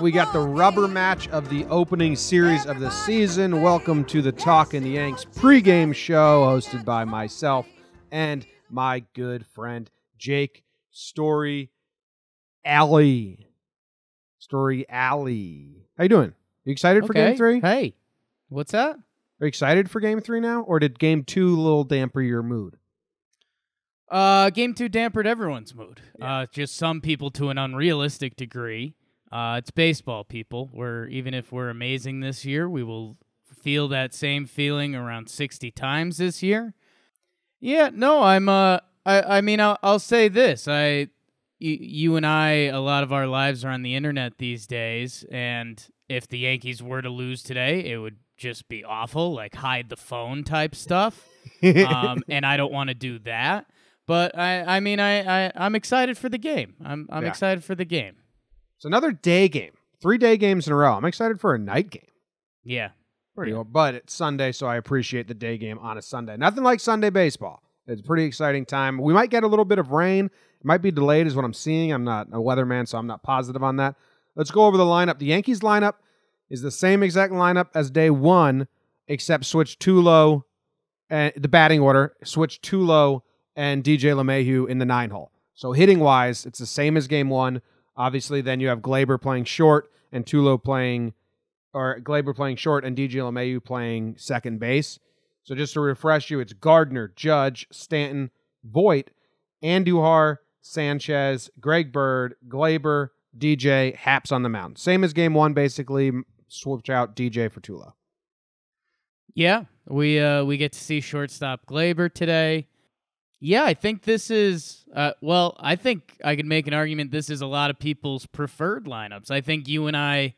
we got the rubber match of the opening series of the season. Welcome to the Talkin Yanks pregame show, hosted by myself and my good friend Jake Story Alley. Story Alley. How you doing? You excited for Game 3? Hey, what's that? Are you excited for Game 3 now? Or did Game 2 a little damper your mood? Game 2 dampened everyone's mood. Yeah. Just some people to an unrealistic degree. It's baseball, people. Even if we're amazing this year, we will feel that same feeling around 60 times this year. Yeah, no, I'll say this. You and I, a lot of our lives are on the internet these days, and if the Yankees were to lose today, it would just be awful, like hide the phone type stuff. And I don't want to do that. But I'm excited for the game. I'm excited for the game. It's another day game. 3-day games in a row. I'm excited for a night game. Yeah. Pretty well, but it's Sunday, so I appreciate the day game on a Sunday. Nothing like Sunday baseball. It's a pretty exciting time. We might get a little bit of rain. It might be delayed is what I'm seeing. I'm not a weatherman, so I'm not positive on that. Let's go over the lineup. The Yankees lineup is the same exact lineup as day one, except switch Tulo and the batting order, switch Tulo and DJ LeMahieu in the 9-hole. So hitting-wise, it's the same as game one. Obviously, then you have Gleyber playing short and Gleyber playing short and DJ LeMahieu playing second base. So just to refresh you, it's Gardner, Judge, Stanton, Voit, Andujar, Sanchez, Greg Bird, Gleyber, DJ, Haps on the mound. Same as game one, basically. Switch out DJ for Tulo. Yeah, we get to see shortstop Gleyber today. Yeah, I think this is, I think I could make an argument this is a lot of people's preferred lineups. I think you and I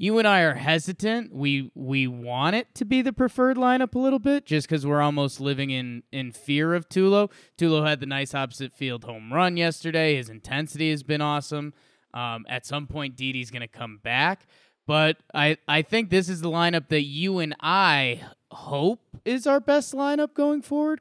are hesitant. We want it to be the preferred lineup a little bit just because we're almost living in fear of Tulo. Tulo had the nice opposite field home run yesterday. His intensity has been awesome. At some point, Didi's going to come back. But I think this is the lineup that you and I hope is our best lineup going forward, ?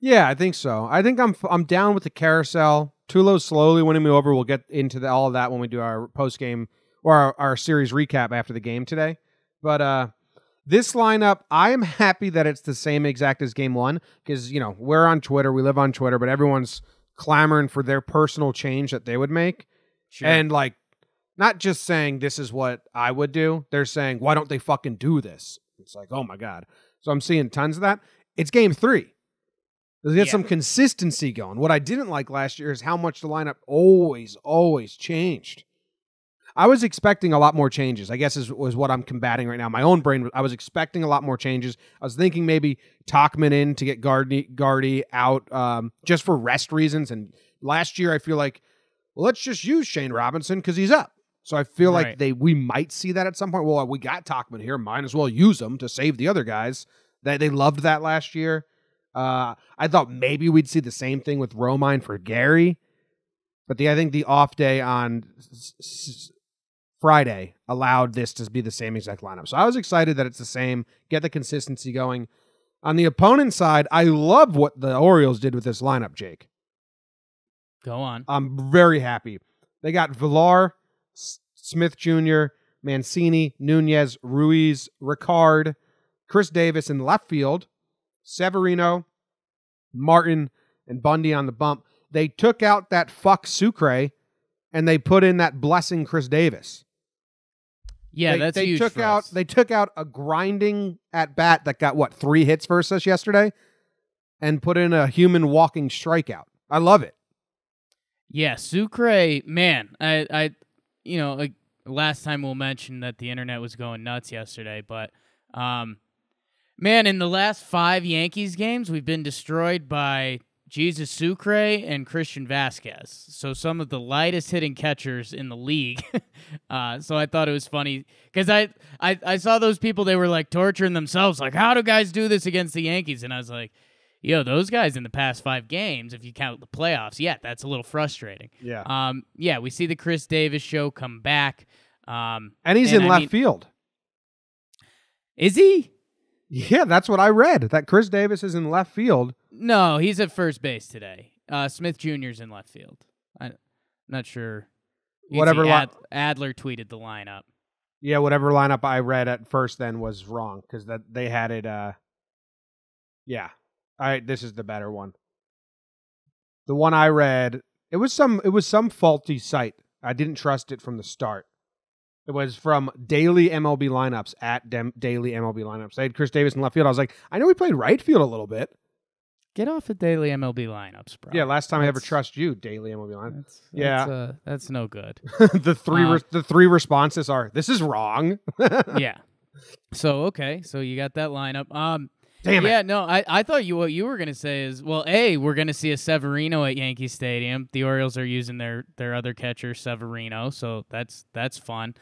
Yeah, I think so. I think I'm down with the carousel. Tulo's slowly winning me over. We'll get into all of that when we do our post-game or our series recap after the game today. But this lineup, I am happy that it's the same exact as game one because, we're on Twitter. We live on Twitter, but everyone's clamoring for their personal change that they would make. Sure. And, not just saying this is what I would do. They're saying, why don't they fucking do this? It's like, oh, my God. So I'm seeing tons of that. It's game 3. Let's get some consistency going. What I didn't like last year is how much the lineup always changed. I was expecting a lot more changes, I guess was what I'm combating right now. My own brain, I was expecting a lot more changes. I was thinking maybe Tauchman in to get Gardy out just for rest reasons. And last year I feel like, let's just use Shane Robinson because he's up. So I feel like we might see that at some point. Well, we got Tauchman here. Might as well use him to save the other guys. They loved that last year. I thought maybe we'd see the same thing with Romine for Gary, but I think the off day on Friday allowed this to be the same exact lineup. So I was excited that it's the same, get the consistency going. On the opponent's side, I love what the Orioles did with this lineup, Jake. Go on. I'm very happy. They got Villar, Smith Jr., Mancini, Nunez, Ruiz, Ricard, Chris Davis in left field, Severino, Martin, and Bundy on the bump. They took out that fuck Sucre, and they put in that blessing Chris Davis. Yeah, that's huge for us. They took out a grinding at bat that got 3 hits versus us yesterday, and put in a human walking strikeout. I love it. Yeah, Sucre, man, last time we'll mention that the internet was going nuts yesterday, but man, in the last 5 Yankees games, we've been destroyed by Jesus Sucre and Christian Vasquez. So some of the lightest hitting catchers in the league. So I thought it was funny because I saw those people, they were torturing themselves. How do guys do this against the Yankees? And I was like, those guys in the past 5 games, if you count the playoffs, that's a little frustrating. Yeah. We see the Chris Davis show come back. And he's in left field. Is he? Yeah, that's what I read, that Chris Davis is in left field. No, he's at first base today. Smith Jr.'s in left field. I'm not sure. whatever Adler tweeted the lineup. Yeah, whatever lineup I read at first then was wrong because that they had it. Yeah, this is the better one. The one I read, it was some faulty site. I didn't trust it from the start. It was from Daily MLB Lineups at Daily MLB Lineups. They had Chris Davis in left field. I was like, I know he played right field a little bit. Get off of Daily MLB Lineups, bro. Yeah, last time I ever trust you, Daily MLB Lineups. That's no good. the three responses are, this is wrong. Yeah. So you got that lineup. Damn it. Yeah, no, I thought what you were gonna say is, well, we're gonna see a Severino at Yankee Stadium. The Orioles are using their other catcher, Severino, so that's fun.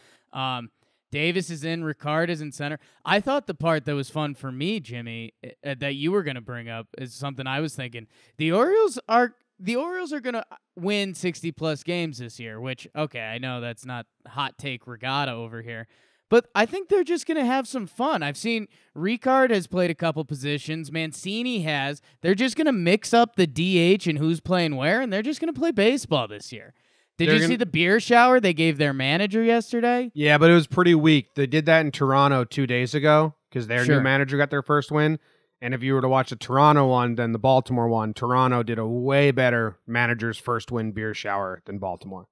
Davis is in, Ricard is in center. I thought the part that was fun for me, Jimmy, that you were going to bring up is something I was thinking. The Orioles are going to win 60-plus games this year, which, okay, I know that's not hot take regatta over here, but I think they're just going to have some fun. I've seen Ricard has played a couple positions. Mancini has. They're just going to mix up the DH and who's playing where, and they're just going to play baseball this year. Did you see the beer shower they gave their manager yesterday? Yeah, but it was pretty weak. They did that in Toronto 2 days ago because their new manager got their first win. And if you were to watch the Toronto one than the Baltimore one, Toronto did a way better manager's first win beer shower than Baltimore.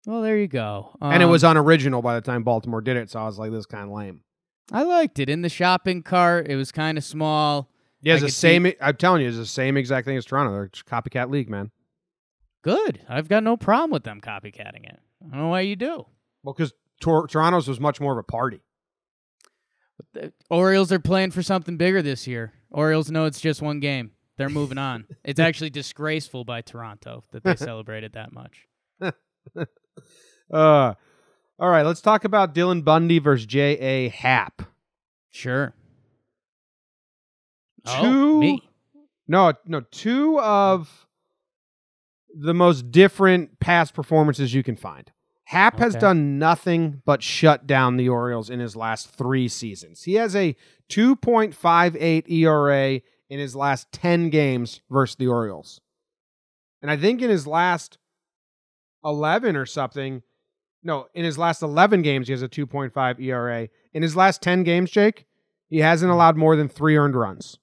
Well, there you go. And it was unoriginal by the time Baltimore did it, so I was like, this is kind of lame. I liked it. In the shopping cart, it was kind of small. Yeah, it's the same. I'm telling you, it's the same exact thing as Toronto. They're just copycat league, man. Good. I've got no problem with them copycatting it. I don't know why you do. Well, because Toronto's was much more of a party. The Orioles are playing for something bigger this year. Orioles know it's just one game. They're moving on. It's actually disgraceful by Toronto that they celebrated that much. All right, let's talk about Dylan Bundy versus J.A. Happ. Sure. Me. No, two of the most different past performances you can find. Happ has done nothing but shut down the Orioles in his last 3 seasons. He has a 2.58 ERA in his last 10 games versus the Orioles. And I think in his last 11 or something, in his last 11 games, he has a 2.5 ERA. In his last 10 games, Jake, he hasn't allowed more than 3 earned runs.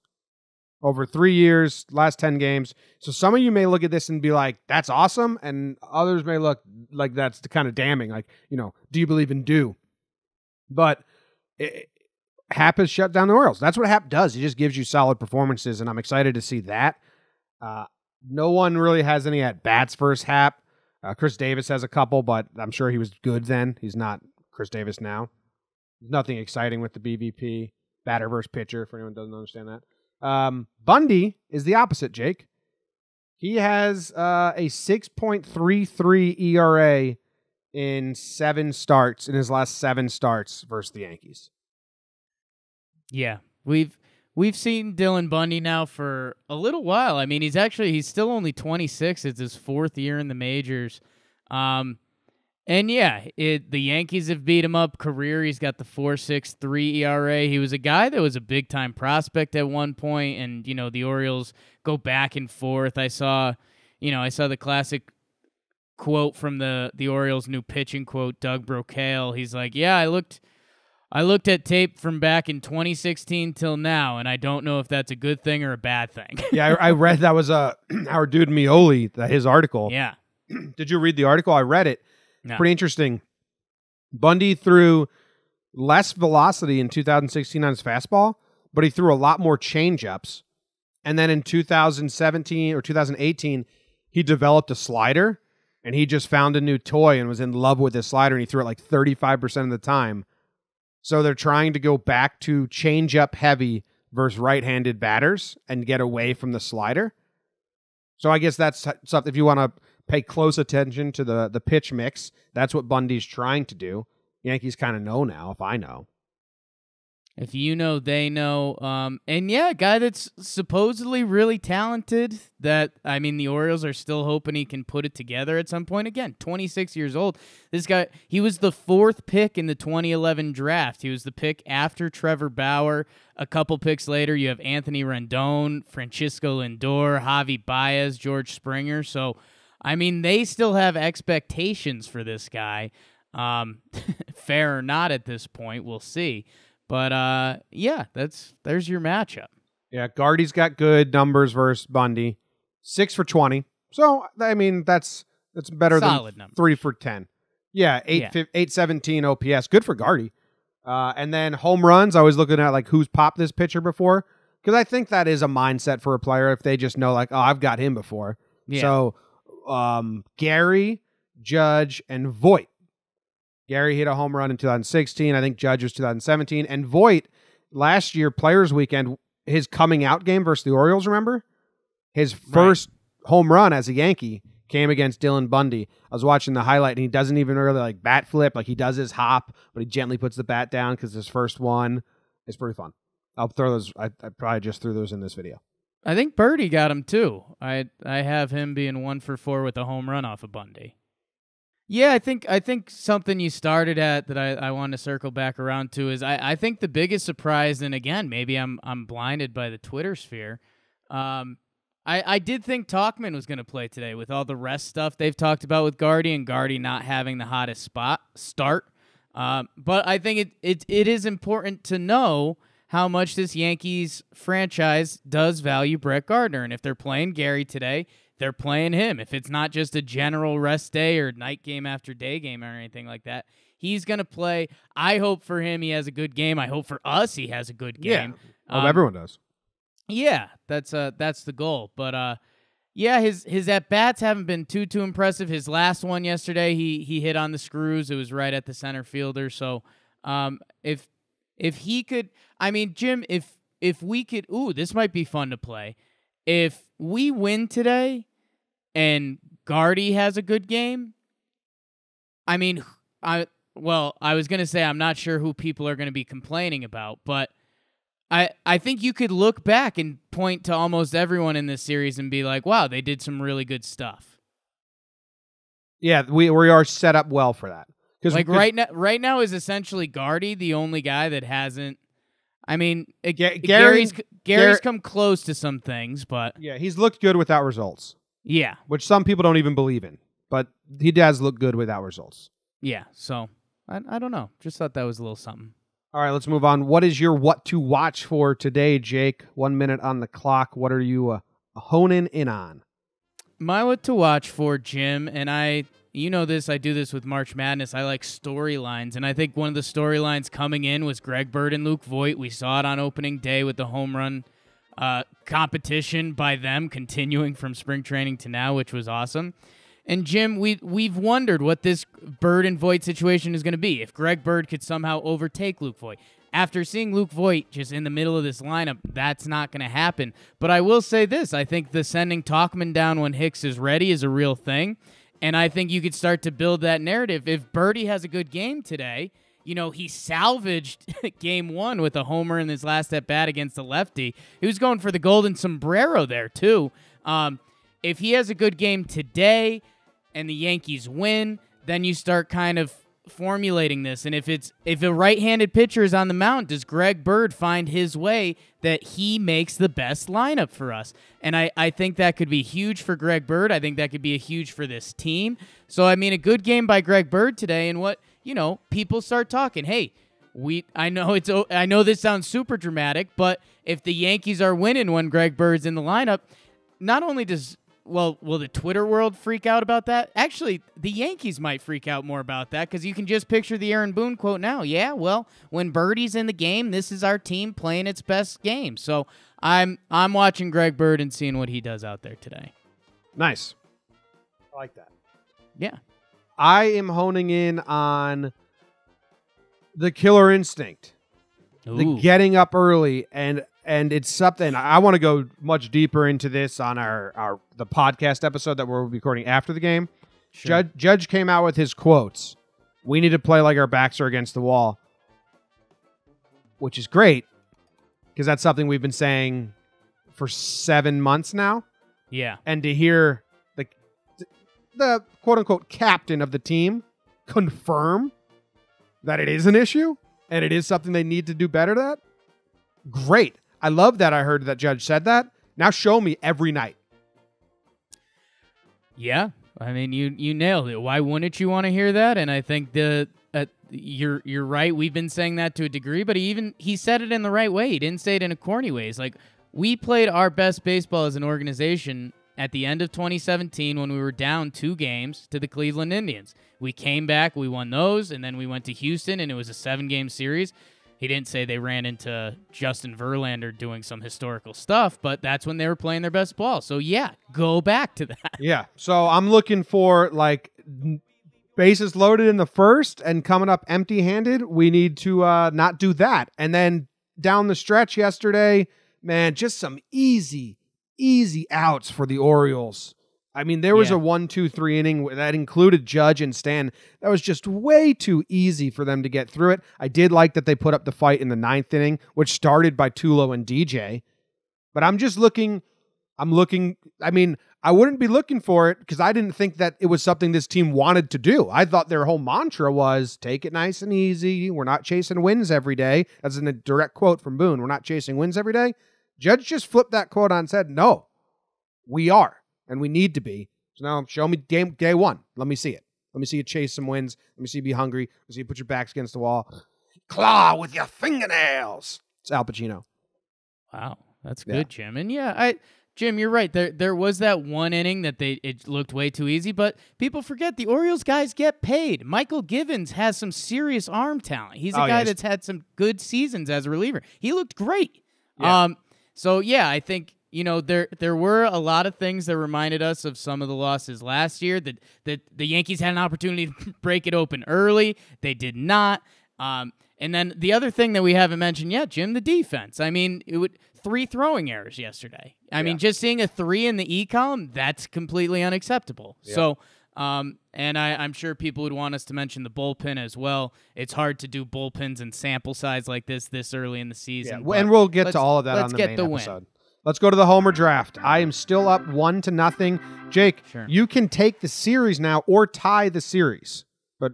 Over 3 years, last 10 games. So some of you may look at this and be like, that's awesome. And others may look like that's kind of damning. Like, do you believe in do? But Happ has shut down the Orioles. That's what Happ does. He just gives you solid performances, and I'm excited to see that. No one really has any at-bats versus Happ. Chris Davis has a couple, but I'm sure he was good then. He's not Chris Davis now. There's nothing exciting with the BVP. Batter versus pitcher, for anyone who doesn't understand that. Bundy is the opposite, Jake. He has a 6.33 ERA in his last 7 starts versus the Yankees. Yeah, we've seen Dylan Bundy now for a little while. I mean, he's still only 26. It's his 4th year in the majors. And yeah, the Yankees have beat him up career. He's got the 4.63 ERA. He was a guy that was a big-time prospect at one point, and, the Orioles go back and forth. I saw the classic quote from the Orioles' new pitching quote, Doug Brocail. He's like, yeah, I looked at tape from back in 2016 till now, and I don't know if that's a good thing or a bad thing. Yeah, I read that was our dude Mioli, his article. Yeah. Did you read the article? I read it. No. Pretty interesting. Bundy threw less velocity in 2016 on his fastball, but he threw a lot more changeups. And then in 2017 or 2018, he developed a slider, and he just found a new toy and was in love with his slider, and he threw it like 35% of the time. So they're trying to go back to changeup heavy versus right-handed batters and get away from the slider. So I guess that's something, if you want to pay close attention to the pitch mix, that's what Bundy's trying to do. Yankees kind of know now, if I know. If you know, they know. And yeah, a guy that's supposedly really talented the Orioles are still hoping he can put it together at some point. Again, 26 years old. This guy, he was the 4th pick in the 2011 draft. He was the pick after Trevor Bauer. A couple picks later, you have Anthony Rendon, Francisco Lindor, Javi Baez, George Springer. So I mean, they still have expectations for this guy. Fair or not at this point, we'll see. But yeah, there's your matchup. Yeah, Gardy's got good numbers versus Bundy. 6 for 20. So, I mean, that's better Solid than numbers. 3 for 10. Yeah, 817 OPS. Good for Gardy. And then home runs, I was looking at like who's popped this pitcher before. Because I think that is a mindset for a player if they just know like, oh, I've got him before. Yeah. So, Gary, Judge, and Voit. Gary hit a home run in 2016. I think Judge was 2017. And Voit, last year, Players Weekend, his coming out game versus the Orioles, remember? His first home run as a Yankee came against Dylan Bundy. I was watching the highlight, and he doesn't even really like bat flip. Like he does his hop, but he gently puts the bat down because his first one is pretty fun. I'll throw those. I probably just threw those in this video. I think Birdie got him too. I have him being 1 for 4 with a home run off of Bundy. Yeah, I think something you started at that I want to circle back around to is I think the biggest surprise, and again, maybe I'm blinded by the Twitter sphere. I did think Talkman was going to play today with all the rest stuff they've talked about with Gardy and Gardy not having the hottest start. But I think it is important to know how much this Yankees franchise does value Brett Gardner. And if they're playing Gary today, they're playing him. If it's not just a general rest day or night game after day game or anything like that, he's going to play. I hope for him he has a good game. I hope for us he has a good game. Yeah, everyone does. Yeah, that's the goal. But yeah, his at bats haven't been too impressive. His last one yesterday, he hit on the screws. It was right at the center fielder. So if he could, I mean, Jim, if we could, this might be fun to play. If we win today and Gardy has a good game, I mean, I was going to say I'm not sure who people are going to be complaining about, but I think you could look back and point to almost everyone in this series and be like, wow, they did some really good stuff. Yeah, we are set up well for that. Like right now is essentially Gardy the only guy that hasn't. I mean, Gary's come close to some things, but yeah, he's looked good without results. Yeah, which some people don't even believe in, but he does look good without results. Yeah, so I don't know. Just thought that was a little something. All right, let's move on. What is your what to watch for today, Jake? 1 minute on the clock. What are you honing in on? My what to watch for, Jim, and you know this, I do this with March Madness. I like storylines, and I think one of the storylines coming in was Greg Bird and Luke Voit. We saw it on opening day with the home run competition by them continuing from spring training to now, which was awesome. And Jim, we've wondered what this Bird and Voit situation is going to be. If Greg Bird could somehow overtake Luke Voit. After seeing Luke Voit just in the middle of this lineup, that's not going to happen. But I will say this. I think the sending Talkman down when Hicks is ready is a real thing. And I think you could start to build that narrative. If Birdie has a good game today, you know, he salvaged game 1 with a homer in his last at-bat against the lefty. He was going for the golden sombrero there, too. If he has a good game today and the Yankees win, then you start kind of formulating this. And if a right-handed pitcher is on the mound, does Greg Bird find his way that he makes the best lineup for us? And I think that could be huge for Greg Bird. I think that could be a huge for this team. So, I mean, a good game by Greg Bird today, and what, you know, people start talking. Hey, I know this sounds super dramatic, but if the Yankees are winning when Greg Bird's in the lineup, not only will the Twitter world freak out about that? Actually, the Yankees might freak out more about that because you can just picture the Aaron Boone quote now. Yeah, well, when Birdie's in the game, this is our team playing its best game. So I'm watching Greg Bird and seeing what he does out there today. Nice. I like that. Yeah. I am honing in on the killer instinct. Ooh. The getting up early, and it's something I want to go much deeper into this on the podcast episode that we're recording after the game. Sure. Judge came out with his quotes. We need to play like our backs are against the wall, which is great because that's something we've been saying for 7 months now. Yeah. And to hear the quote unquote captain of the team confirm that it is an issue and it is something they need to do better at. Great. I love that I heard that Judge said that. Now show me every night. Yeah. I mean, you nailed it. Why wouldn't you want to hear that? And I think you're right. We've been saying that to a degree, but he said it in the right way. He didn't say it in a corny way. It's like, we played our best baseball as an organization at the end of 2017 when we were down 2 games to the Cleveland Indians. We came back, we won those, and then we went to Houston, and it was a 7-game series. He didn't say they ran into Justin Verlander doing some historical stuff, but that's when they were playing their best ball. So, yeah, go back to that. Yeah, so I'm looking for, like, bases loaded in the first and coming up empty-handed. We need to not do that. And then down the stretch yesterday, man, just some easy outs for the Orioles. I mean, there was a 1-2-3 inning that included Judge and Stan. That was just way too easy for them to get through it. I did like that they put up the fight in the 9th inning, which started by Tulo and DJ. But I'm looking. I mean, I wouldn't be looking for it because I didn't think that it was something this team wanted to do. I thought their whole mantra was take it nice and easy. We're not chasing wins every day. That's a direct quote from Boone. We're not chasing wins every day. Judge just flipped that quote on and said, no, we are. And we need to be. So now show me day one. Let me see it. Let me see you chase some wins. Let me see you be hungry. Let me see you put your backs against the wall. Claw with your fingernails. It's Al Pacino. Wow, that's good, Jim. And Jim, you're right. There was that one inning that it looked way too easy, but people forget the Orioles guys get paid. Michael Givens has some serious arm talent. He's a guy that's had some good seasons as a reliever. He looked great. Yeah. I think there were a lot of things that reminded us of some of the losses last year, that the Yankees had an opportunity to break it open early. They did not. And then the other thing that we haven't mentioned yet, Jim, the defense. I mean, 3 throwing errors yesterday. I mean, just seeing a 3 in the E column, that's completely unacceptable. Yeah. So, and I'm sure people would want us to mention the bullpen as well. It's hard to do bullpens and sample size like this early in the season. Yeah, and we'll get to all of that on the main episode. Win. Let's go to the Homer draft. I am still up 1-0. Jake, you can take the series now or tie the series. But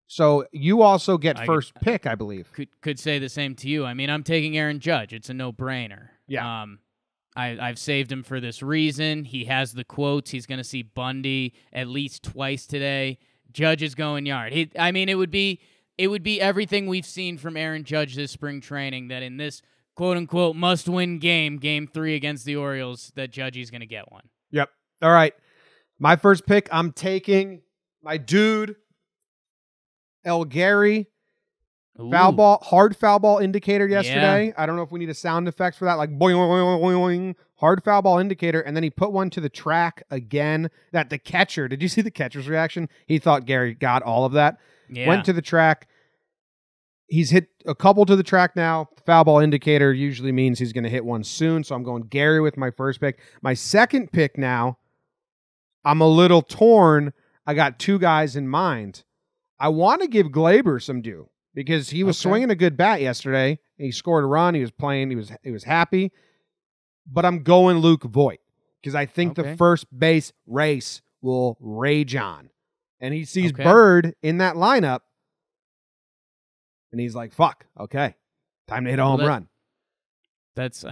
so you also get first pick, I believe. Could say the same to you. I mean, I'm taking Aaron Judge. It's a no-brainer. Yeah. I've saved him for this reason. He has the quotes. He's going to see Bundy at least twice today. Judge is going yard. It would be everything we've seen from Aaron Judge this spring training, that in this quote-unquote must-win game 3 against the Orioles, that Judgey's going to get one. Yep. All right. My first pick, I'm taking my dude, El Gary. Hard foul ball indicator yesterday. Yeah. I don't know if we need a sound effect for that, like boing, boing, boing, boing, hard foul ball indicator. And then he put one to the track again. That the catcher, did you see the catcher's reaction? He thought Gary got all of that. Yeah. Went to the track. He's hit a couple to the track now. Foul ball indicator usually means he's going to hit one soon. So I'm going Gary with my first pick. My second pick now, I'm a little torn. I got 2 guys in mind. I want to give Glaber some due because he was swinging a good bat yesterday. He scored a run. He was playing. He was happy. But I'm going Luke Voit because I think the first base race will rage on. And he sees Bird in that lineup. And he's like, "Fuck, okay, time to hit a home run." That's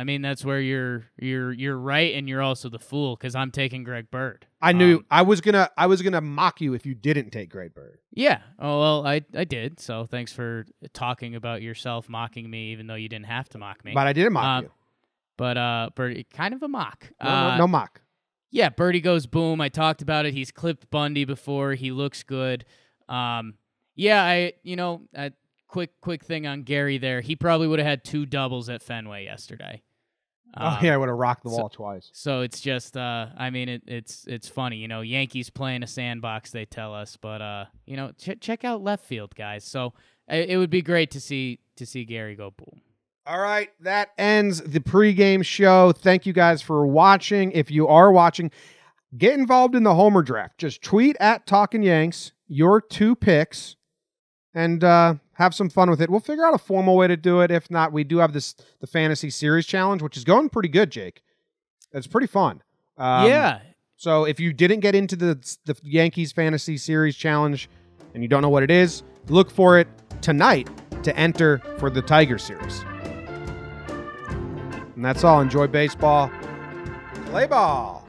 where you're right, and you're also the fool because I'm taking Greg Bird. I knew I was gonna mock you if you didn't take Greg Bird. Yeah. Oh well, I did. So thanks for talking about yourself mocking me, even though you didn't have to mock me. But I didn't mock you. But Birdie, kind of a mock. No mock. Yeah, Birdie goes boom. I talked about it. He's clipped Bundy before. He looks good. Quick thing on Gary there. He probably would have had 2 doubles at Fenway yesterday. I would have rocked the wall twice. So it's just, it's funny. Yankees playing a sandbox, they tell us, but check out left field, guys. So it would be great to see Gary go boom. All right, that ends the pregame show. Thank you guys for watching. If you are watching, get involved in the Homer draft. Just tweet at Talkin Yanks your 2 picks and have some fun with it. We'll figure out a formal way to do it. If not, we do have the Fantasy Series Challenge, which is going pretty good, Jake. It's pretty fun. Yeah. So if you didn't get into the Yankees Fantasy Series Challenge and you don't know what it is, look for it tonight to enter for the Tiger Series. And that's all. Enjoy baseball. Play ball.